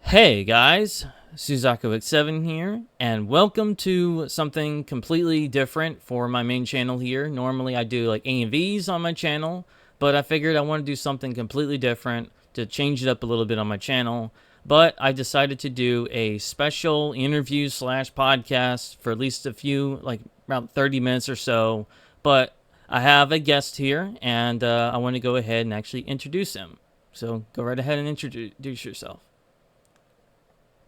Hey guys, Suzaku 7 here, and welcome to something completely different for my main channel here. Normally I do like AMVs on my channel, but I figured I want to do something completely different to change it up a little bit on my channel. But I decided to do a special interview slash podcast for at least a few, like around 30 minutes or so. But I have a guest here, and I want to go ahead and actually introduce him. So go right ahead and introduce yourself.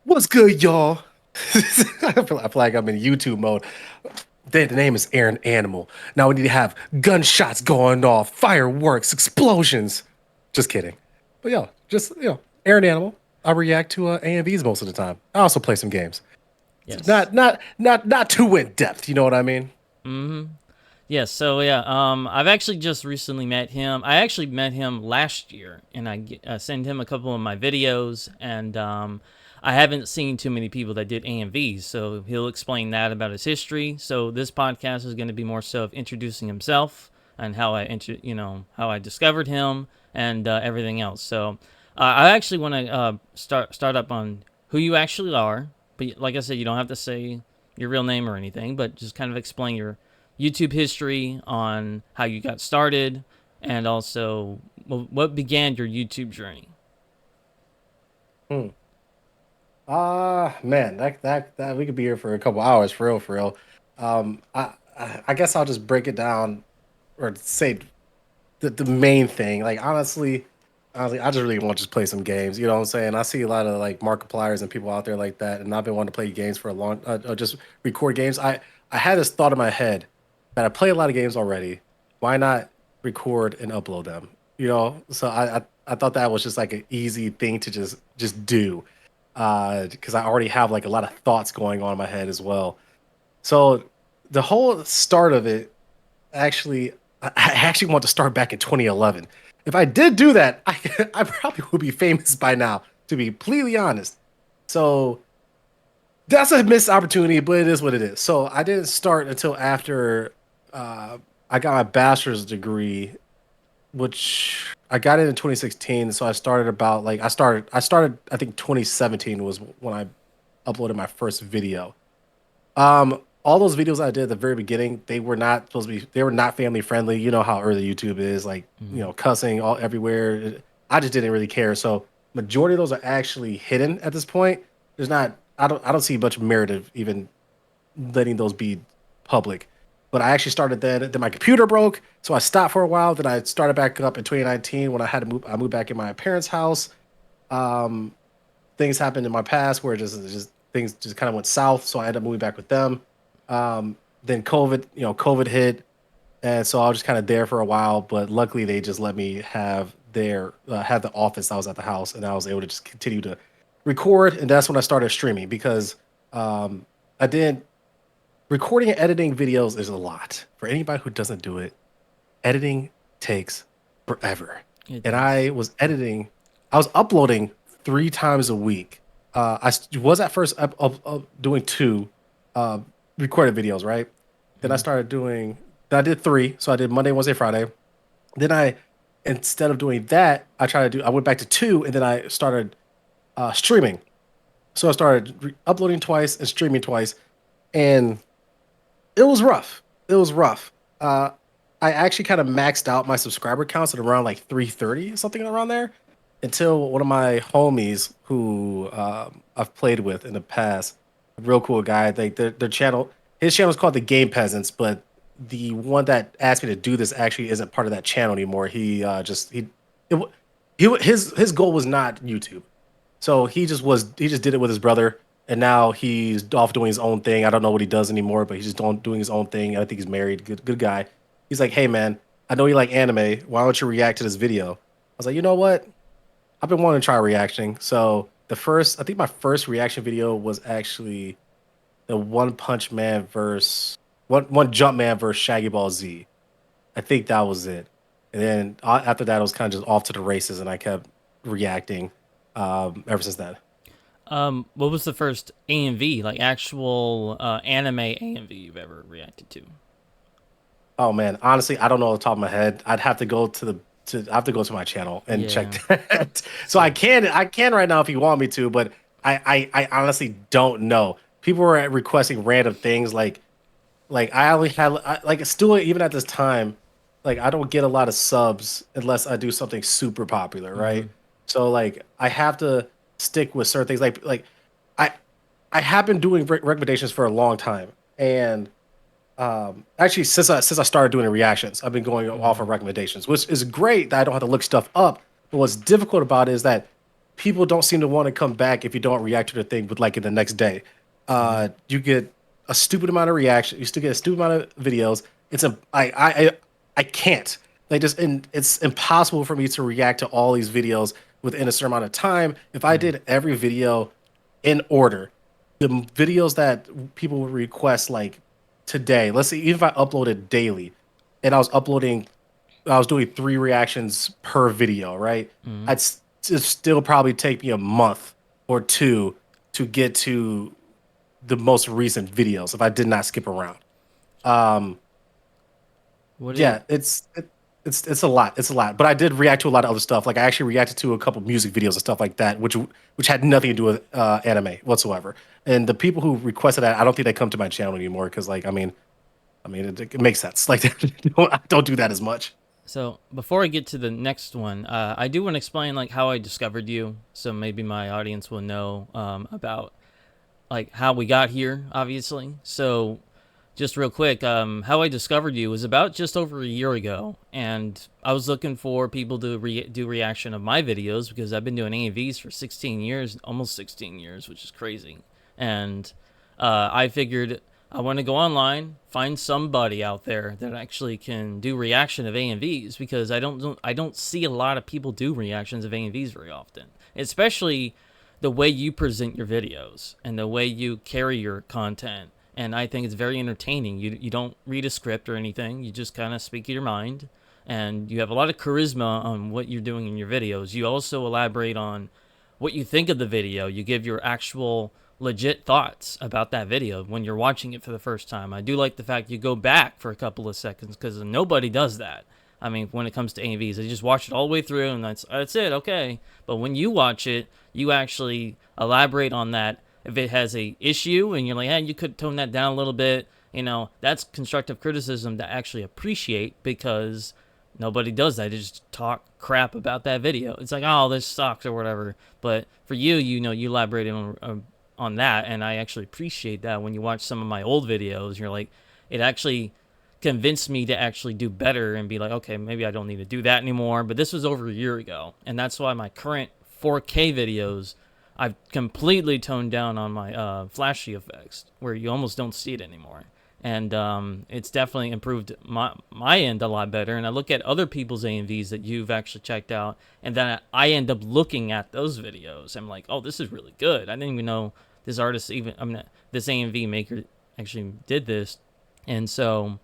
What's good, y'all? I feel like I'm in YouTube mode. The name is Aaron Animal. Now we need to have gunshots going off, fireworks, explosions. Just kidding. But yo, Aaron Animal. I react to AMVs most of the time. I also play some games. It's Yes. not too in depth. You know what I mean? Yes, so yeah, I've actually just recently met him. I actually met him last year, and I sent him a couple of my videos, and I haven't seen too many people that did AMVs, so he'll explain that about his history. So this podcast is going to be more so of introducing himself and how how I discovered him and everything else. So I actually want to start up on who you actually are, but like I said, you don't have to say your real name or anything, but just kind of explain your YouTube history on how you got started and also what began your YouTube journey. Hmm. Man, that we could be here for a couple hours, for real, for real. I guess I'll just break it down or say the main thing. Like honestly, I just really want to just play some games. You know what I'm saying? I see a lot of like Markipliers and people out there like that, and I've been wanting to play games for a long, just record games. I had this thought in my head that I play a lot of games already. Why not record and upload them? You know, so I thought that was just like an easy thing to just do, because I already have like a lot of thoughts going on in my head as well. So the whole start of it actually, I actually want to start back in 2011. If I did do that, I probably would be famous by now, to be completely honest. So that's a missed opportunity, but it is what it is. So I didn't start until after uh, I got my bachelor's degree, which I got it in 2016. So I started about like I started I think 2017 was when I uploaded my first video. All those videos I did at the very beginning, they were not supposed to be. They were not family friendly. You know how early YouTube is, like Mm-hmm. cussing all everywhere. I just didn't really care. So majority of those are actually hidden at this point. There's not. I don't see much merit of even letting those be public. But I actually started then. Then my computer broke, so I stopped for a while. Then I started back up in 2019 when I had to move. I moved back in my parents' house. Um, Things happened in my past where just things just kind of went south. So I ended up moving back with them. Then COVID hit, and so I was just kind of there for a while. But luckily, they just let me have the office. I was at the house, and I was able to just continue to record. And that's when I started streaming because I didn't recording and editing videos is a lot for anybody who doesn't do it. Editing takes forever. It And does. I was uploading 3 times a week. Was at first doing two uh, recorded videos, right? Then Mm-hmm. I did three. So I did Monday, Wednesday, Friday. Then instead of doing that, I went back to two and then I started streaming. So I started uploading twice and streaming twice. And it was rough. It was rough. Uh, I actually kind of maxed out my subscriber counts at around like 330, something around there, until one of my homies who I've played with in the past, a real cool guy. Their channel, his channel is called the Game Peasants, but the one that asked me to do this actually isn't part of that channel anymore. He just it, wa- his goal was not YouTube. So he just did it with his brother, and now he's off doing his own thing. I don't know what he does anymore, but he's just doing his own thing. I think he's married, good guy. He's like, hey man, I know you like anime. Why don't you react to this video? I was like, you know what? I've been wanting to try reacting. So I think my first reaction video was actually the One Punch Man versus one Jump Man versus Shaggy Ball Z. I think that was it. And then after that, I was kind of just off to the races, and I kept reacting ever since then. What was the first AMV, like actual anime AMV you've ever reacted to? Oh man, honestly, I don't know off the top of my head. I'd have to go to I have to go to my channel and check Yeah. that. So So I can right now if you want me to, but I honestly don't know. People were requesting random things like I only had like still even at this time, like I don't get a lot of subs unless I do something super popular, right? Hmm. So like I have to stick with certain things. Like I I have been doing recommendations for a long time, and actually since I started doing the reactions, I've been going off Hmm. of recommendations, which is great that I don't have to look stuff up. But what's difficult about it is that people don't seem to want to come back if you don't react to the thing with like in the next day. Hmm. You get a stupid amount of reaction. You still get a stupid amount of videos. It's a I can't like just and it's impossible for me to react to all these videos within a certain amount of time. If I Hmm. did every video in order, the videos that people would request like today, let's say even if I uploaded daily and I was doing three reactions per video, right? Hmm. It'd still probably take me a month or two to get to the most recent videos if I did not skip around. Um, What is? yeah, it's a lot. It's a lot. But I did react to a lot of other stuff. Like I actually reacted to a couple music videos and stuff like that, which had nothing to do with anime whatsoever. And the people who requested that, I don't think they come to my channel anymore because, like, I mean, it makes sense. Like, I don't do that as much. So before I get to the next one, I do want to explain like how I discovered you, so maybe my audience will know about like how we got here, obviously. So just real quick, how I discovered you was about just over a year ago, and I was looking for people to do reaction of my videos because I've been doing AVs for 16 years, almost 16 years, which is crazy. And I figured I want to go online, find somebody out there that actually can do reaction of AMVs because I don't see a lot of people do reactions of AMVs very often, especially the way you present your videos and the way you carry your content. And I think it's very entertaining. You don't read a script or anything. You just kind of speak your mind, and you have a lot of charisma on what you're doing in your videos. You also elaborate on what you think of the video. You give your actual legit thoughts about that video when you're watching it for the first time. I do like the fact you go back for a couple of seconds because nobody does that. I mean, when it comes to AVs, they just watch it all the way through and that's it, okay. But when you watch it, you actually elaborate on that. If it has a issue and you're like, hey, you could tone that down a little bit, that's constructive criticism to actually appreciate because nobody does that. They just talk crap about that video. It's like, oh, this sucks or whatever. But for you, you elaborated on that, and I actually appreciate that. When you watch some of my old videos, you're like, it actually convinced me to actually do better and be like, okay, maybe I don't need to do that anymore. But this was over a year ago, and that's why my current 4K videos, I've completely toned down on my flashy effects, where you almost don't see it anymore. And it's definitely improved my end a lot better. And I look at other people's AMVs that you've actually checked out, and then I end up looking at those videos. I'm like, oh, this is really good. I didn't even know this artist even. I mean, this AMV maker actually did this, and so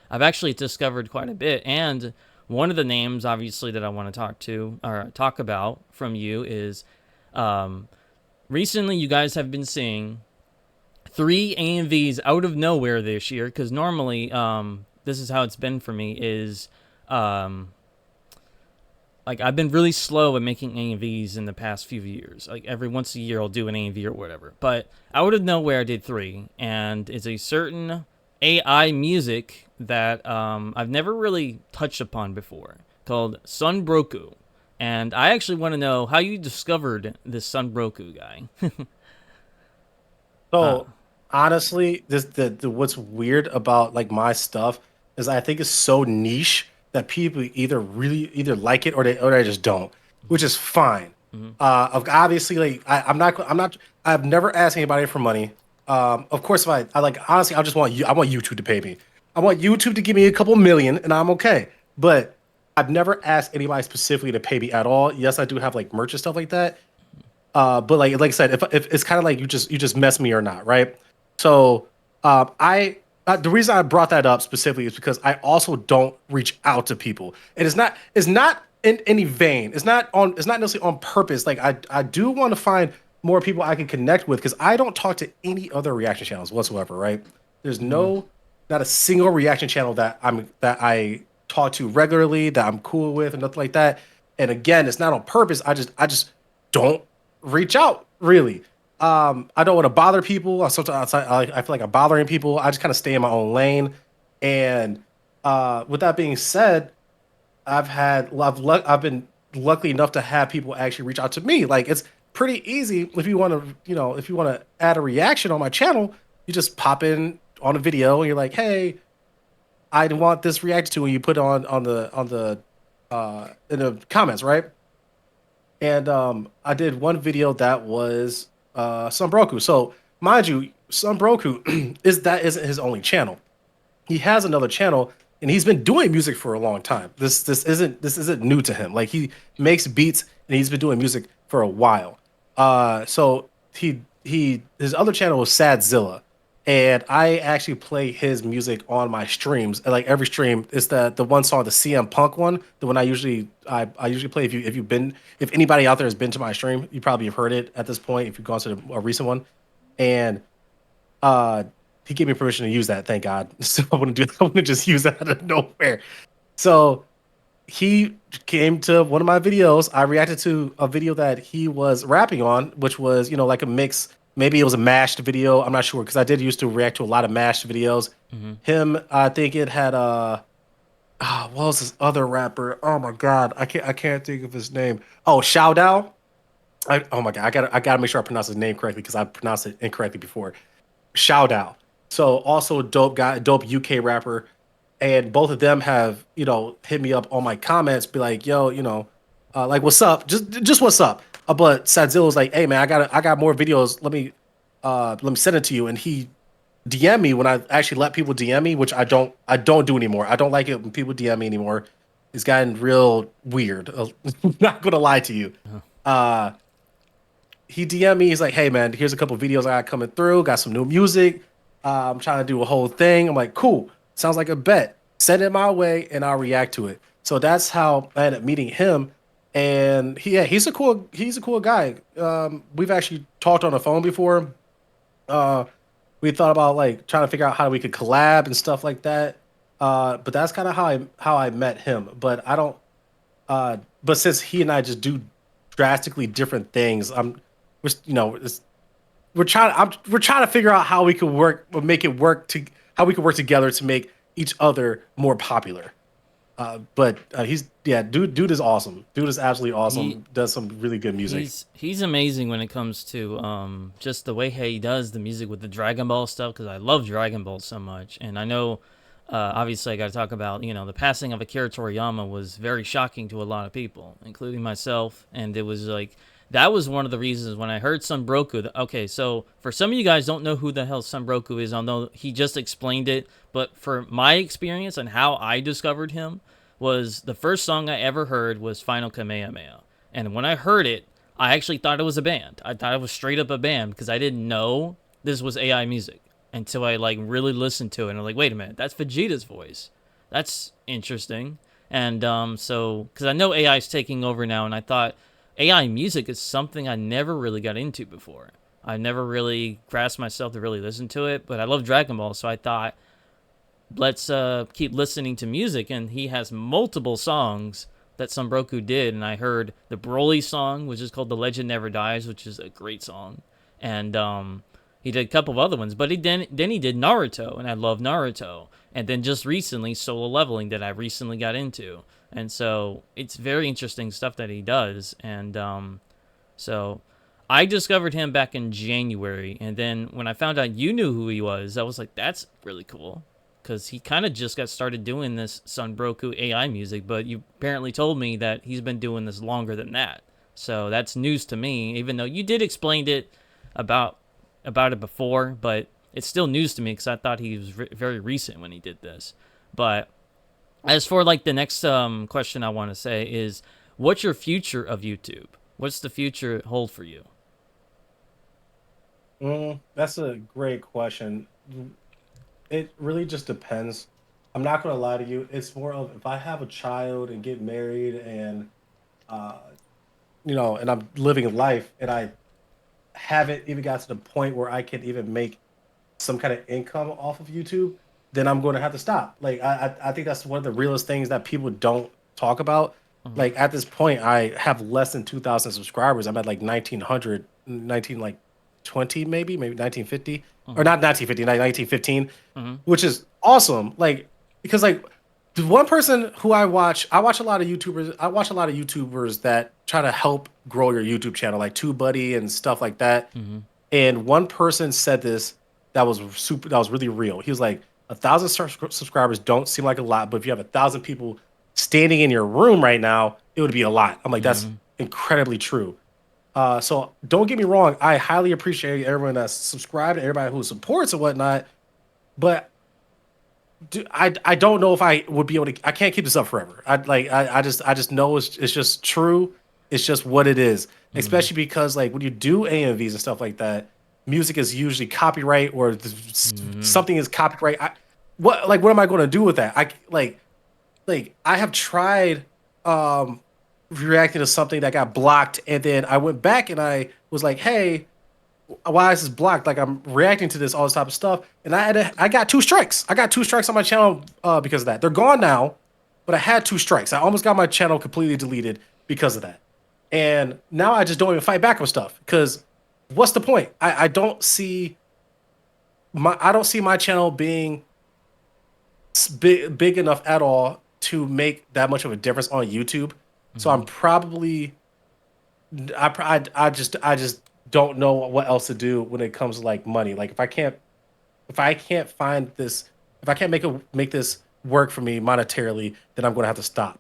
I've actually discovered quite a bit. And one of the names, obviously, that I want to talk about from you is um, recently you guys have been seeing three AMVs out of nowhere this year because normally this is how it's been for me is um, like I've been really slow at making AMVs in the past few years. Like every once a year I'll do an AMV or whatever. But out of nowhere I did three, and it's a certain AI music that I've never really touched upon before called Sunbroku. And I actually want to know how you discovered this Sunbroku guy. uh, So honestly, the what's weird about like my stuff is I think it's so niche that people either like it or they just don't, which is fine. mhm, Obviously, like I'm not I've never asked anybody for money. Of course, if I like honestly, I want YouTube to pay me. I want YouTube to give me a couple million, and I'm okay. But I've never asked anybody specifically to pay me at all. Yes, I do have like merch and stuff like that. But like I said, if it's kind of like you just mess me or not, right? So I the reason I brought that up specifically is because I also don't reach out to people, and it's not in any vain. It's not necessarily on purpose. Like I do want to find more people I can connect with because I don't talk to any other reaction channels whatsoever, right? There's mhm, not a single reaction channel that I talk to regularly that I'm cool with and nothing like that. And again, it's not on purpose. I just don't reach out really. I don't want to bother people. Sometimes I feel like I'm bothering people. I just kind of stay in my own lane. And with that being said, I've been lucky enough to have people actually reach out to me. Like it's pretty easy if you want to, if you want to add a reaction on my channel, you just pop in on a video and you're like, hey, I want this reacted to, and you put it on the in the comments, right? And I did one video that was Sunbroku. So mind you, Sunbroku isn't his only channel. He has another channel, and he's been doing music for a long time. This isn't new to him. Like he makes beats, and he's been doing music for a while. So his other channel was Sadzilla, and I actually play his music on my streams. And like every stream, it's the one song, the CM Punk one, the one I usually play. If anybody out there has been to my stream, you probably have heard it at this point. If you've gone to a recent one, and uh, he gave me permission to use that. Thank God. So I wouldn't do. I wouldn't just use that out of nowhere. So he came to one of my videos. I reacted to a video that he was rapping on, which was, like a mix. Maybe it was a mashed video. I'm not sure because I did used to react to a lot of mashed videos. Hmm. Him, I think it had what was this other rapper? Oh my God, I can't think of his name. Oh, Shao Dao. Oh my God, I gotta make sure I pronounce his name correctly because I pronounced it incorrectly before. Shao Dao. So also a dope guy, dope UK rapper, and both of them have hit me up on my comments, be like, yo, like what's up, just what's up. But Sadzilla was like, hey man, I got more videos. Let me send it to you, and he DM me when I actually let people DM me, which I don't do anymore. I don't like it when people DM me anymore. It's gotten real weird. Not gonna lie to you. Uh, he DM me. He's like, "Hey man, here's a couple videos I got coming through. Got some new music. I'm trying to do a whole thing." I'm like, "Cool. Sounds like a bet. Send it my way, and I'll react to it." So that's how I ended up meeting him. And he's a cool guy. We've actually talked on the phone before. Uh, we thought about like trying to figure out how we could collab and stuff like that. But that's kind of how I met him. But since he and I just do drastically different things, we're you know it's, we're trying to figure out how we could work or make it work to how we could work together to make each other more popular. But he's yeah, dude is awesome. Dude is absolutely He awesome. Does some really good music. he's amazing when it comes to just the way he does the music with the Dragon Ball stuff because I love Dragon Ball so much, and I know obviously I got to talk about the passing of Akira Toriyama was very shocking to a lot of people, including myself, and it was like that was one of the reasons when I heard Sunbroku. Okay, so for some of you guys don't know who the hell Sunbroku is, although he just explained it, but for my experience and how I discovered him was the first song I ever heard was Final Kamehameha. And when I heard it, I actually thought it was a band. I thought it was straight up a band because I didn't know this was AI music until I like really listened to it and I'm like, wait a minute, that's Vegeta's voice. That's interesting. And so because I know AI is taking over now, and I thought AI music is something I never really got into before. I never really grasped myself to really listen to it, but I love Dragon Ball, so I thought let's keep listening to music. And he has multiple songs that Sunbroku did, and I heard the Broly song, which is called "The Legend Never Dies," which is a great song, and he did a couple of other ones. But then he did Naruto, and I love Naruto, and then just recently Solo Leveling that I recently got into, and so it's very interesting stuff that he does, and so. I discovered him back in January, and then when I found out you knew who he was, I was like, "That's really cool." Because he kind of just got started doing this Sunbroku AI music, but you apparently told me that he's been doing this longer than that. So that's news to me, even though you did explain it about about it before, but it's still news to me because I thought he was very recent when he did this. But as for like the next question I want to say is, what's your future of YouTube? What's the future hold for you? That's a great question. It really just depends. I'm not gonna lie to you. It's more of if I have a child and get married and uh and I'm living life and I haven't even got to the point where I can even make some kind of income off of YouTube, then I'm going to have to stop. Like I think that's one of the realest things that people don't talk about. Mm-hmm. Like at this point, I have less than 2,000 subscribers. I'm at like 1,900, like 1920, maybe 1950, or Mm-hmm. not 1950, like 1915, Mm-hmm. which is awesome. Like because like the one person who I watch a lot of YouTubers. I watch a lot of YouTubers that try to help grow your YouTube channel, like TubeBuddy and stuff like that. Mm-hmm. And one person said this that was really real. He was like, 1,000 subscribers don't seem like a lot, but if you have 1,000 people standing in your room right now, it would be a lot. I'm like, that's Mm-hmm. incredibly true. So don't get me wrong, I highly appreciate everyone that's subscribed, everybody who supports and whatnot. But I don't know if I would be able to. I can't keep this up forever. I just know it's just true. It's just what it is. Mm-hmm. Especially because like when you do AMVs and stuff like that, music is usually copyright or Mm-hmm. something is copyright. What am I going to do with that? Like I have tried um reacting to something that got blocked, and then I went back and I was like, hey, why is this blocked? Like I'm reacting to this all this type of stuff, and I got two strikes. I got two strikes on my channel because of that. They're gone now, but I had two strikes. I almost got my channel completely deleted because of that. And now I just don't even fight back with stuff because what's the point? I don't see my channel being big enough at all to make that much of a difference on YouTube. So Mm-hmm. I'm probably I just don't know what else to do when it comes to like money. Like if I can't find this if I can't make this work for me monetarily, then I'm going to have to stop.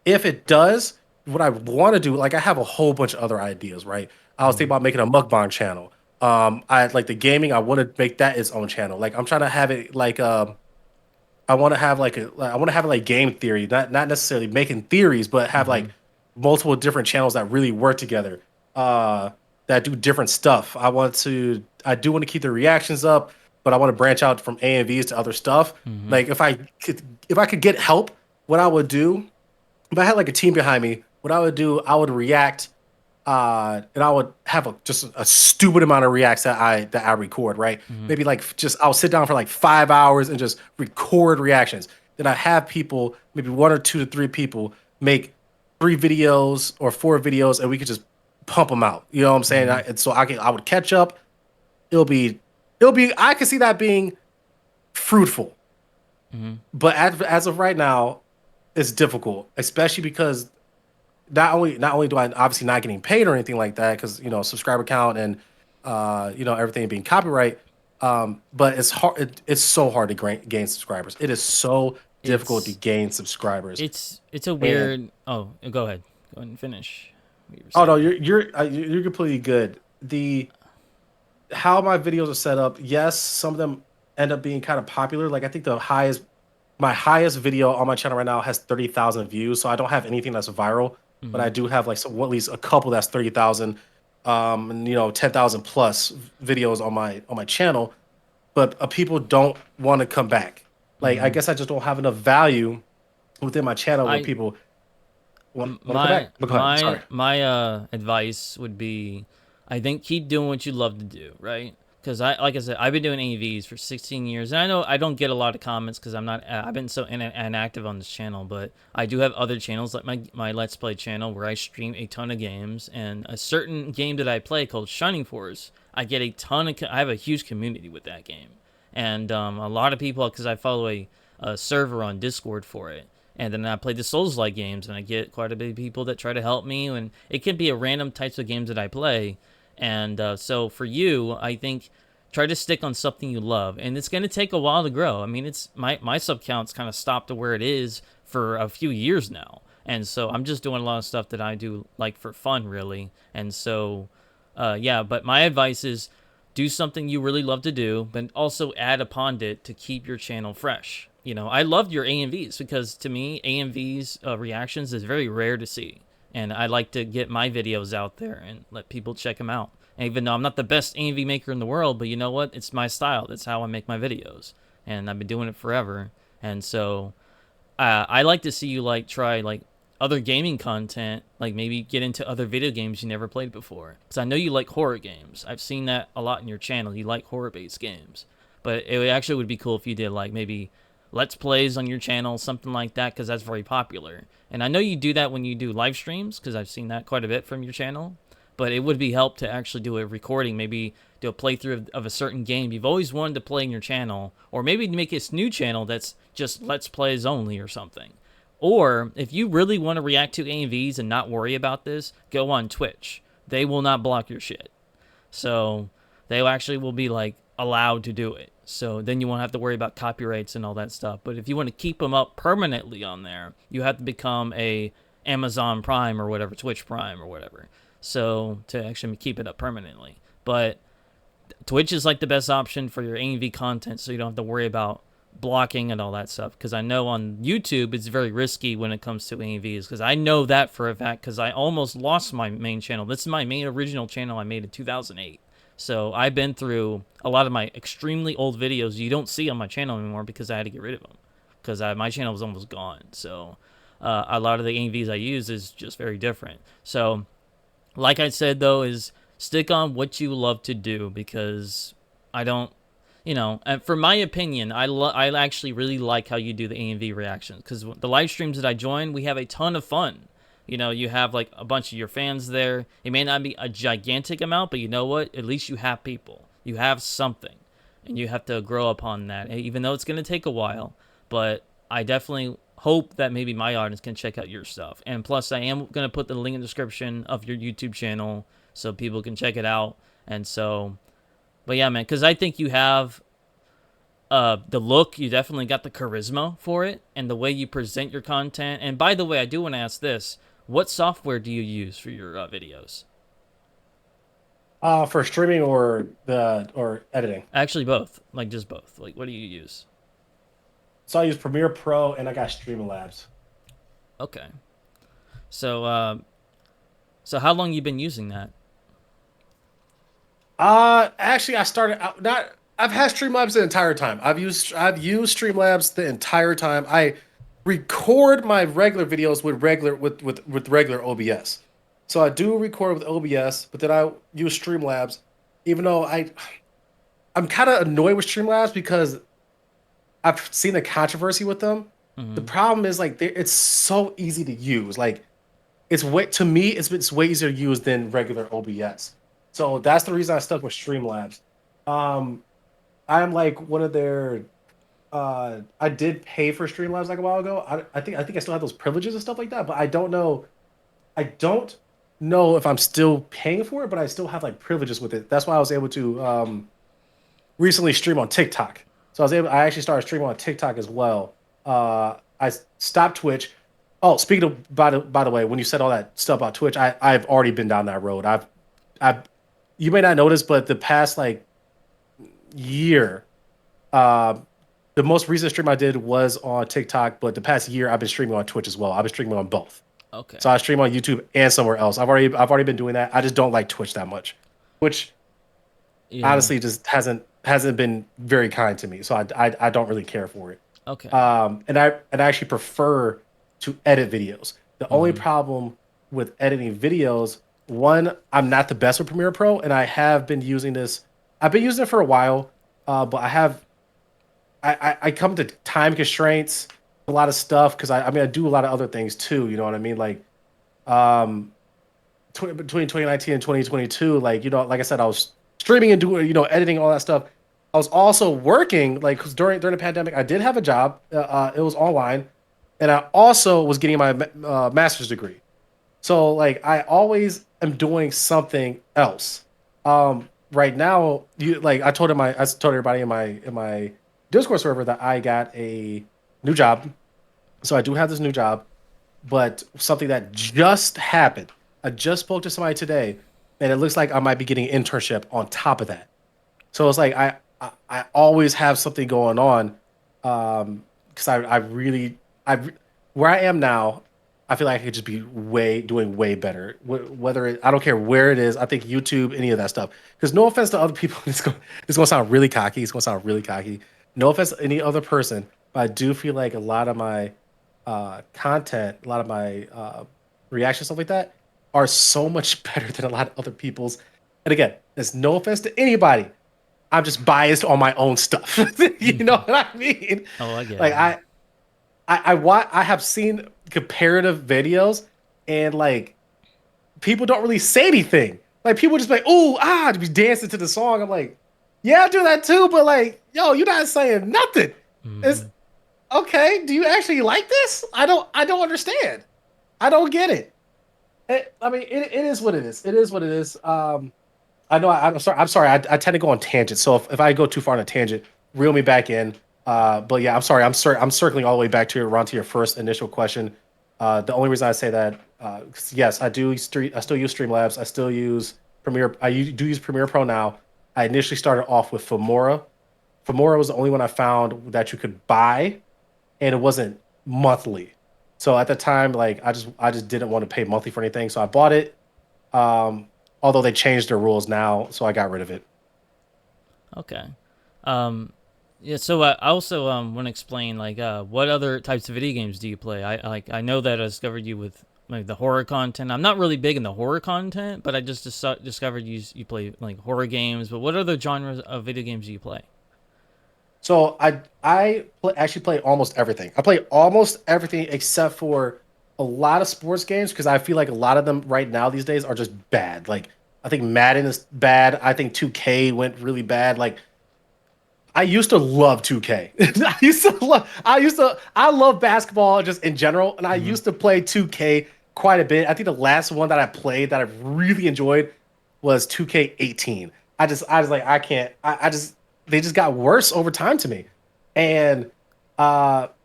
If it does, what I want to do, like I have a whole bunch of other ideas, right? I was thinking about making a mukbang channel. I like the gaming. I want to make that its own channel. Like I'm trying to have it like I want to have I want to have like game theory, not necessarily making theories, but have Mm-hmm. like multiple different channels that really work together, that do different stuff. I do want to keep the reactions up, but I want to branch out from AMVs to other stuff. Mm-hmm. Like if I could get help, what I would do if I had like a team behind me, what I would do, I would react, and I would have just a stupid amount of reacts that I record, right? Mm-hmm. Maybe like just I'll sit down for like 5 hours and just record reactions. Then I have people, maybe one or two to three people, make 3 videos or 4 videos, and we could just pump them out. You know what I'm saying? Mm-hmm. And so I would catch up. It'll be it'll be I can see that being fruitful, Mm-hmm. but as of right now, it's difficult, especially because not only do I obviously not getting paid or anything like that because subscriber count and everything being copyright, but it's hard. It's so hard to gain subscribers. It is so difficult to It's gain subscribers. it's a And weird. Oh, go ahead. Go ahead and finish what you were oh no, saying. you're completely good. The How my videos are set up, yes, some of them end up being kind of popular. Like I think my highest video on my channel right now has 30,000 views. So I don't have anything that's viral, but Mm-hmm. I do have like at least a couple that's 30,000, and 10,000 plus videos on my channel. But people don't want to come back. Like I Mm-hmm. guess I just don't have enough value within my channel where I people want to come my back. But go ahead. Sorry. my advice would be, I think keep doing what you love to do, right? Because like I said, I've been doing AVs for 16 years, and I know I don't get a lot of comments because I'm not I've been so inactive on this channel, but I do have other channels like my Let's Play channel where I stream a ton of games, and a certain game that I play called Shining Force, I get a ton of I have a huge community with that game, and a lot of people, because I follow a server on Discord for it. And then I play the Souls-like games, and I get quite a bit of people that try to help me. And it can be a random types of games that I play. And so for you, I think try to stick on something you love, and it's going to take a while to grow. I mean, it's my sub count's kind of stopped to where it is for a few years now, and so I'm just doing a lot of stuff that I do like for fun, really. And so, yeah. But my advice is do something you really love to do, but also add upon it to keep your channel fresh. I loved your AMVs because to me, AMVs reactions is very rare to see. And I like to get my videos out there and let people check them out. And even though I'm not the best AMV maker in the world, but you know what? It's my style. That's how I make my videos. And I've been doing it forever. And so I like to see you like try like other gaming content, like maybe get into other video games you never played before. Because I know you like horror games. I've seen that a lot in your channel. You like horror based games. But it actually would be cool if you did like maybe let's plays on your channel, something like that, because that's very popular. And I know you do that when you do live streams, because I've seen that quite a bit from your channel. But it would be help to actually do a recording, maybe do a playthrough of a certain game you've always wanted to play in your channel, or maybe make this new channel that's just Let's Plays only or something. Or if you really want to react to AMVs and not worry about this, go on Twitch. They will not block your shit. So they actually will be like allowed to do it. So then you won't have to worry about copyrights and all that stuff. But if you want to keep them up permanently on there, you have to become a Amazon Prime or whatever, Twitch Prime or whatever. So to actually keep it up permanently. But Twitch is like the best option for your AMV content, so you don't have to worry about blocking and all that stuff. Because I know on YouTube it's very risky when it comes to AMVs. Because I know that for a fact. Because I almost lost my main channel. This is my main original channel I made in 2008. So I've been through a lot of my extremely old videos you don't see on my channel anymore because I had to get rid of them. Because my channel was almost gone. So a lot of the AMVs I use is just very different. So like I said, though, is stick on what you love to do, because I don't, and for my opinion, I actually really like how you do the AMV reactions, because the live streams that I join, we have a ton of fun. You have like a bunch of your fans there. It may not be a gigantic amount, but you know what? At least you have people. You have something, and you have to grow upon that, even though it's going to take a while. But I definitely hope that maybe my audience can check out your stuff. And plus, I am going to put the link in the description of your YouTube channel so people can check it out. And so, but yeah, man, because I think you have the look, you definitely got the charisma for it, and the way you present your content. And by the way, I do want to ask this. What software do you use for your videos? For streaming or editing. Actually, both. Like, just both. Like, what do you use? So I use Premiere Pro and I got Streamlabs. Okay. So, so how long you been using that? Actually, I started out not. I've had Streamlabs the entire time. I've used Streamlabs the entire time. I record my regular videos with regular OBS. So I do record with OBS, but then I use Streamlabs, even though I'm kind of annoyed with Streamlabs because I've seen the controversy with them. The Mm-hmm. problem is like it's so easy to use. Like it's way to me it's way easier to use than regular OBS. So that's the reason I stuck with Streamlabs. Um, I'm like one of their. I did pay for Streamlabs like a while ago. I think I still have those privileges and stuff like that, but I don't know. I don't know if I'm still paying for it, but I still have like privileges with it. That's why I was able to recently stream on TikTok. So I actually started streaming on TikTok as well. I stopped Twitch. Oh, speaking of by the way, when you said all that stuff about Twitch, I've already been down that road. I've you may not notice, but the past like year, uh, the most recent stream I did was on TikTok, but the past year I've been streaming on Twitch as well. I've been streaming on both. Okay. So I stream on YouTube and somewhere else. I've already been doing that. I just don't like Twitch that much. Twitch Yeah. honestly just hasn't been very kind to me. So I don't really care for it. Okay. And I actually prefer to edit videos. The only Mm-hmm. problem with editing videos, one, I'm not the best with Premiere Pro, and I have been using this. I've been using it for a while, but I come to time constraints, a lot of stuff because I mean I do a lot of other things too. You know what I mean? Like um, between 2019 and 2022, like like I said, I was streaming and doing editing all that stuff. I was also working like 'cause during the pandemic. I did have a job. It was online, and I also was getting my master's degree. So like I always am doing something else. Right now, I told everybody in my Discord server that I got a new job. So I do have this new job, but something that just happened. I just spoke to somebody today, and it looks like I might be getting an internship on top of that. So it's like I always have something going on, because I really where I am now, I feel like I could just be doing way better. Whether I don't care where it is, I think YouTube, any of that stuff. Because no offense to other people, it's gonna sound really cocky. It's gonna sound really cocky. No offense to any other person, but I do feel like a lot of my content, a lot of my reactions, stuff like that, are so much better than a lot of other people's. And again, there's no offense to anybody. I'm just biased on my own stuff. You know Mm-hmm. what I mean? Oh, I get Like it. I have seen comparative videos, and like people don't really say anything. Like people just like, ooh, ah, to be dancing to the song. I'm like, yeah, I do that too, but like, yo, you're not saying nothing. It's Hmm. okay. Do you actually like this? I don't understand. I don't get it. I mean, it is what it is. It is what it is. I know. I'm sorry. I'm sorry. I tend to go on tangents. So if I go too far on a tangent, reel me back in. But yeah, I'm sorry. I'm circling all the way back to around to your first initial question. The only reason I say that, 'cause yes, I do stream. I still use Streamlabs. I still use Premiere. Do use Premiere Pro now. I initially started off with Filmora. Filmora was the only one I found that you could buy, and it wasn't monthly. So at the time, like I just didn't want to pay monthly for anything. So I bought it. Um, Although they changed their rules now, so I got rid of it. Okay. Um, yeah. So I also want to explain like what other types of video games do you play? I know that I discovered you with like the horror content. I'm not really big in the horror content, but I just discovered you play like horror games. But what other genres of video games do you play? So actually play almost everything. I play almost everything except for a lot of sports games because I feel like a lot of them right now these days are just bad. Like I think Madden is bad. I think 2K went really bad. Like I used to love 2K. I love basketball just in general, and I Hmm. used to play 2K quite a bit. I think the last one that I played that I really enjoyed was 2K18. I just like I can't I just they just got worse over time to me. And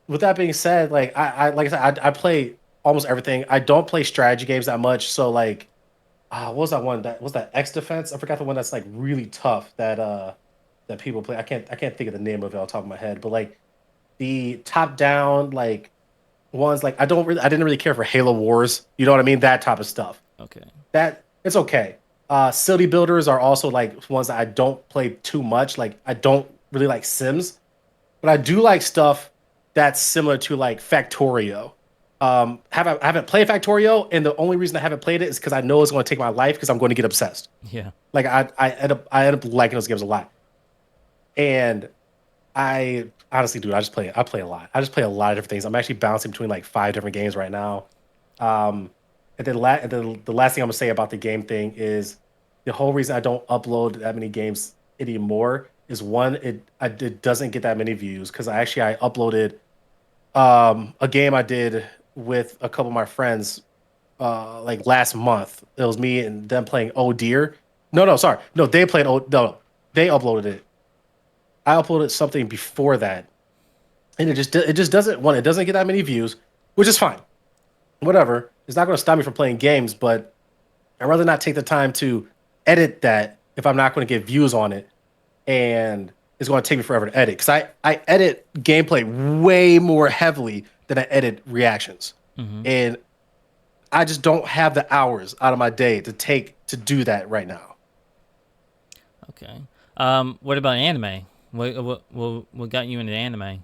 with that being said, like I said, I play almost everything. I don't play strategy games that much. So like what was that one? That was that X Defense? I forgot the one that's like really tough that people play. I can't think of the name of it on top of my head, but like the top down like ones like I didn't really care for Halo Wars. You know what I mean? That type of stuff. Okay. That it's okay. City builders are also like ones that I don't play too much. Like I don't really like Sims, but I do like stuff that's similar to like Factorio. I haven't played Factorio, and the only reason I haven't played it is because I know it's going to take my life because I'm going to get obsessed. Yeah. Like I end up liking those games a lot. And I honestly, dude, I play a lot. I just play a lot of different things. I'm actually bouncing between like five different games right now. Um, and then the last thing I'm gonna say about the game thing is the whole reason I don't upload that many games anymore is one, it doesn't get that many views because I uploaded a game I did with a couple of my friends like last month. It was me and them playing Oh Dear. No, sorry. No, they played Oh no, they uploaded it. I uploaded something before that, and it just doesn't it doesn't get that many views, which is fine. Whatever. It's not going to stop me from playing games, but I'd rather not take the time to edit that if I'm not going to get views on it, and it's going to take me forever to edit because I edit gameplay way more heavily than I edit reactions, Hmm. and I just don't have the hours out of my day to take to do that right now. Okay. What about anime? What got you into anime?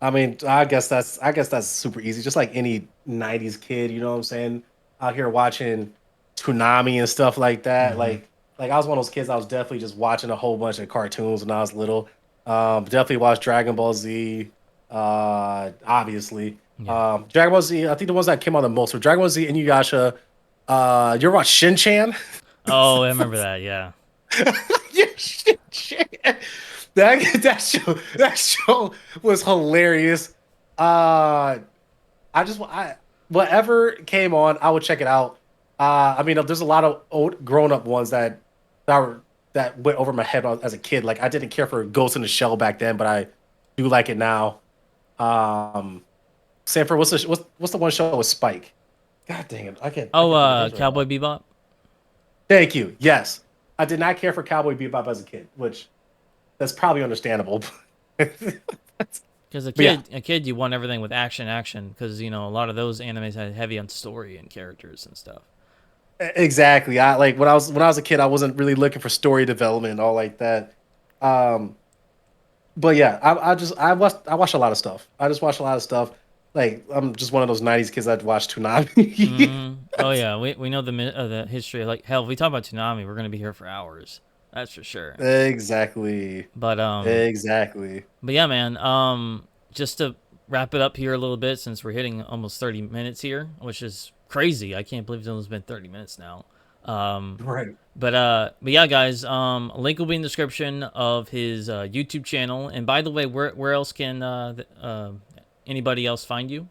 I mean, I guess that's super easy. Just like any '90s kid, you know what I'm saying? Out here watching Toonami and stuff like that. Hmm. Like I was one of those kids. I was definitely just watching a whole bunch of cartoons when I was little. Definitely watched Dragon Ball Z. Obviously, Yeah. Dragon Ball Z. I think the ones that came on the most were Dragon Ball Z, Inuyasha. You ever watch Shin Chan? Oh, I remember that. Yeah. Yeah, Shin Chan. That show was hilarious. Uh I just I whatever came on, I would check it out. I mean, there's a lot of old grown up ones that were that went over my head as a kid. Like I didn't care for Ghost in the Shell back then, but I do like it now. Um, Sanford, what's the one show with Spike? God dang it, I Oh, can't think of names right Cowboy now. Bebop. Thank you. Yes, I did not care for Cowboy Bebop as a kid, which that's probably understandable. but Because yeah, a kid, you want everything with action, action. Because a lot of those animes had heavy on story and characters and stuff. exactly. I like when I was a kid, I wasn't really looking for story development and all like that. Um, but yeah, I watch a lot of stuff. I just watch a lot of stuff. Like I'm just one of those '90s kids that watch Toonami. Oh yeah, we know the history. Like hell, if we talk about Toonami, we're gonna be here for hours. That's for sure. Exactly, But exactly. yeah, man. Just to wrap it up here a little bit, since we're hitting almost 30 minutes here, which is crazy. I can't believe it's only been 30 minutes now. Right. But yeah, guys, a link will be in the description of his YouTube channel. And by the way, where else can anybody else find you?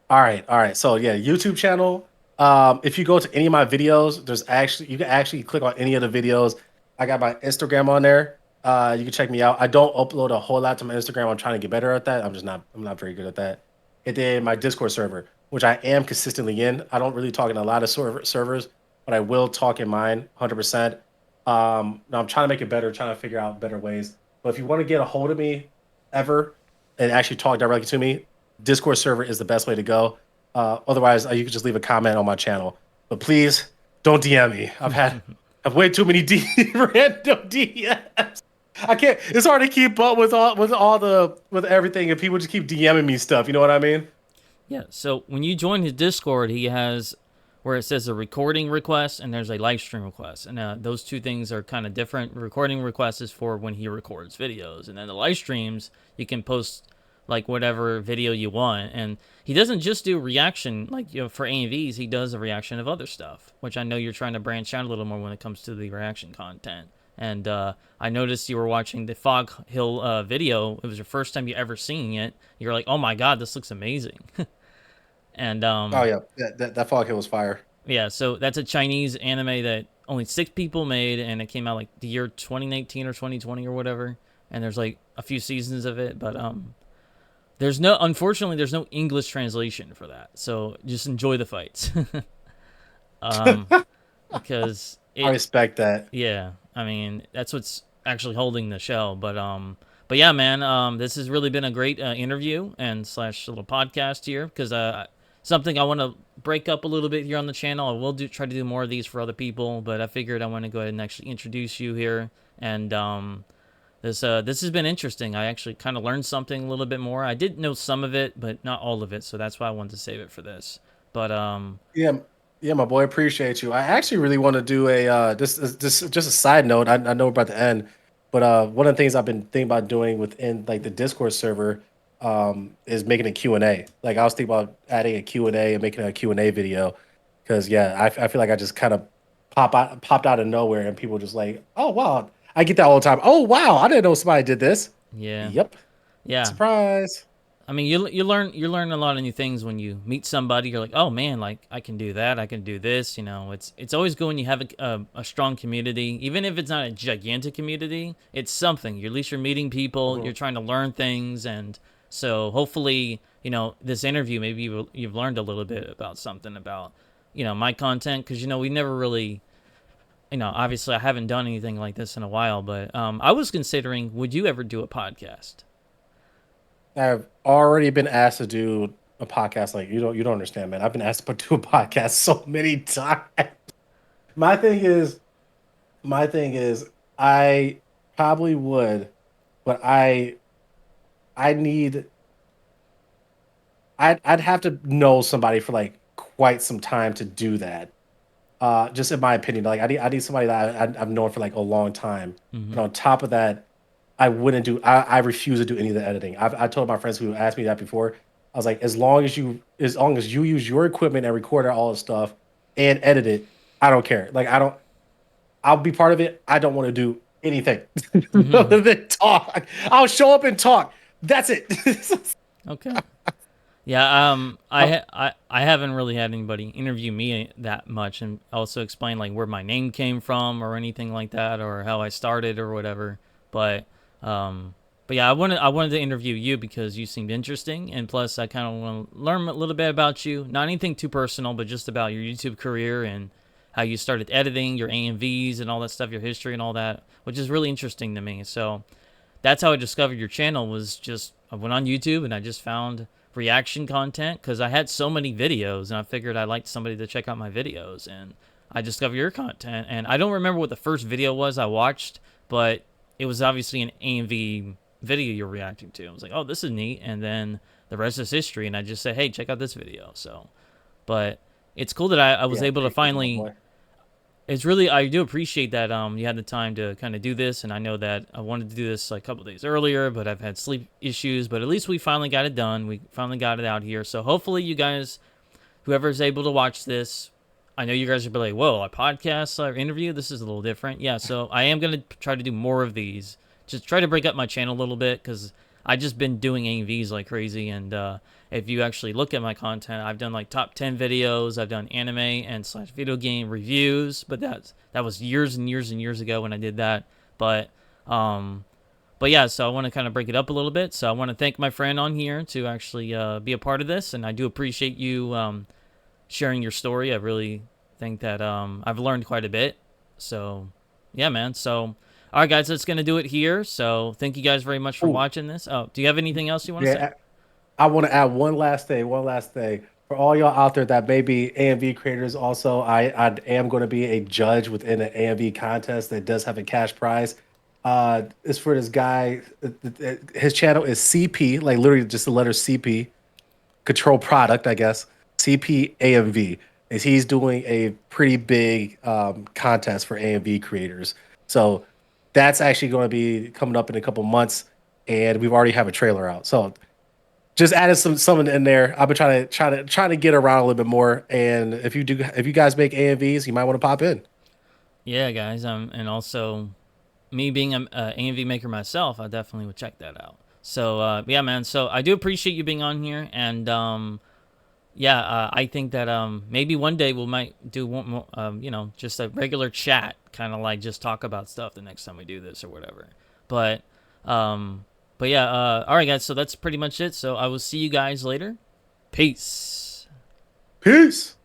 All right, all right. So yeah, YouTube channel. If you go to any of my videos, there's actually you can actually click on any of the videos. I got my Instagram on there. You can check me out. I don't upload a whole lot to my Instagram. I'm trying to get better at that. I'm not very good at that. And then my Discord server, which I am consistently in. I don't really talk in a lot of servers, but I will talk in mine 100%. Now I'm trying to make it better, trying to figure out better ways. But if you want to get a hold of me ever and actually talk directly to me, Discord server is the best way to go. Otherwise, you can just leave a comment on my channel. But please don't DM me. I've way too many random DMs. I can't. It's hard to keep up with everything, and people just keep DMing me stuff. You know what I mean? Yeah. So when you join his Discord, he has where it says a recording request and there's a live stream request, and those two things are kind of different. Recording request is for when he records videos, and then the live streams you can post like whatever video you want. And he doesn't just do reaction like for AMVs. He does a reaction of other stuff, which I know you're trying to branch out a little more when it comes to the reaction content. And I noticed you were watching the Fog Hill video. It was your first time you ever seeing it. You're like, oh my god, this looks amazing. And Oh yeah, that Fog Hill was fire. yeah, so that's a Chinese anime that only 6 people made, and it came out like the year 2019 or 2020 or whatever. And there's like a few seasons of it, but unfortunately, there's no English translation for that. So just enjoy the fights, um, because I it, respect that. yeah, I mean that's what's actually holding the show. But yeah, man, this has really been a great interview and slash little podcast here because something I want to break up a little bit here on the channel. I will try to do more of these for other people, but I figured I want to go ahead and actually introduce you here. And this has been interesting. I actually kind of learned something a little bit more. I did know some of it, but not all of it, so that's why I wanted to save it for this. But Yeah, yeah, my boy, appreciate you. I actually really want to do a this just a side note. I know we're about to end, but one of the things I've been thinking about doing within like the Discord server is making a Q&A. Like I was thinking about adding a Q&A and making a Q&A video because yeah, I feel like I just kind of popped out of nowhere and people just like, oh wow, I get that all the time. Oh wow, I didn't know somebody did this. yeah, Yep, yeah. surprise. I mean, you learn a lot of new things when you meet somebody. You're like, oh man, like I can do that, I can do this. You know, it's always good when you have a strong community, even if it's not a gigantic community. It's something. At least you're meeting people. You're Mhm. trying to learn things, and so hopefully, this interview maybe you've learned a little bit about something about my content because we never really. Obviously, I haven't done anything like this in a while, but I was considering, would you ever do a podcast? I've already been asked to do a podcast. Like you don't understand, man. I've been asked to do a podcast so many times. My thing is, my thing is, I probably would, but I need I'd have to know somebody for like quite some time to do that. Just in my opinion, like I need somebody that I've known for like a long time. Mm-hmm. And on top of that, I refuse to do any of the editing. I told my friends who asked me that before. I was like, as long as you use your equipment and record all the stuff and edit it, I don't care. Like I'll be part of it. I don't want to do anything Mm-hmm. other than talk. I'll show up and talk. That's it. Okay. Yeah, Uh, I haven't really had anybody interview me that much and also explain like where my name came from or anything like that or how I started or whatever. But um but yeah, I wanted to interview you because you seemed interesting and plus I kind of want to learn a little bit about you. Not anything too personal, but just about your YouTube career and how you started editing, your AMVs and all that stuff, your history and all that, which is really interesting to me. So, that's how I discovered your channel was just I went on YouTube and I just found reaction content because I had so many videos and I figured I liked somebody to check out my videos and I discovered your content and I don't remember what the first video was I watched, but it was obviously an AMV video you're reacting to. I was like, oh, this is neat, and then the rest is history. And I just said, hey, check out this video. So, but it's cool that I was yeah, able to appreciate you, my finally boy. it's really I do appreciate that you had the time to kind of do this, and I know that I wanted to do this like a couple days earlier, but I've had sleep issues. But at least we finally got it done. We finally got it out here. So hopefully you guys, whoever's able to watch this, I know you guys are like, whoa, a podcast or interview? This is a little different. Yeah, so I am going to try to do more of these. Just try to break up my channel a little bit because I just been doing AMVs like crazy. And if you actually look at my content, I've done like top 10 videos. I've done anime and slash video game reviews, but that was years and years and years ago when I did that. But um, but yeah, so I want to kind of break it up a little bit. So I want to thank my friend on here to actually be a part of this, and I do appreciate you sharing your story. I really think that I've learned quite a bit. So, yeah, man. So, all right, guys, that's going to do it here. So, thank you guys very much for Oh, watching this. Oh, do you have anything else you want to say? yeah. I want to add one last thing. One last thing for all y'all out there that may be AMV creators. Also, I am going to be a judge within an AMV contest that does have a cash prize. It's for this guy. His channel is CP, like literally just the letter CP, Control Product, I guess. CP AMV is he's doing a pretty big contest for AMV creators. So that's actually going to be coming up in a couple months, and we've already have a trailer out. So just added some in there. I've been trying to get around a little bit more. And if you guys make AMVs, you might want to pop in. Yeah, guys. And also me being a AMV maker myself, I definitely would check that out. So, yeah, man. So I do appreciate you being on here, and yeah, I think that maybe one day we might do one more, just a regular chat, kind of like just talk about stuff the next time we do this or whatever. But um, but yeah, all right, guys. So that's pretty much it. So I will see you guys later. Peace. Peace.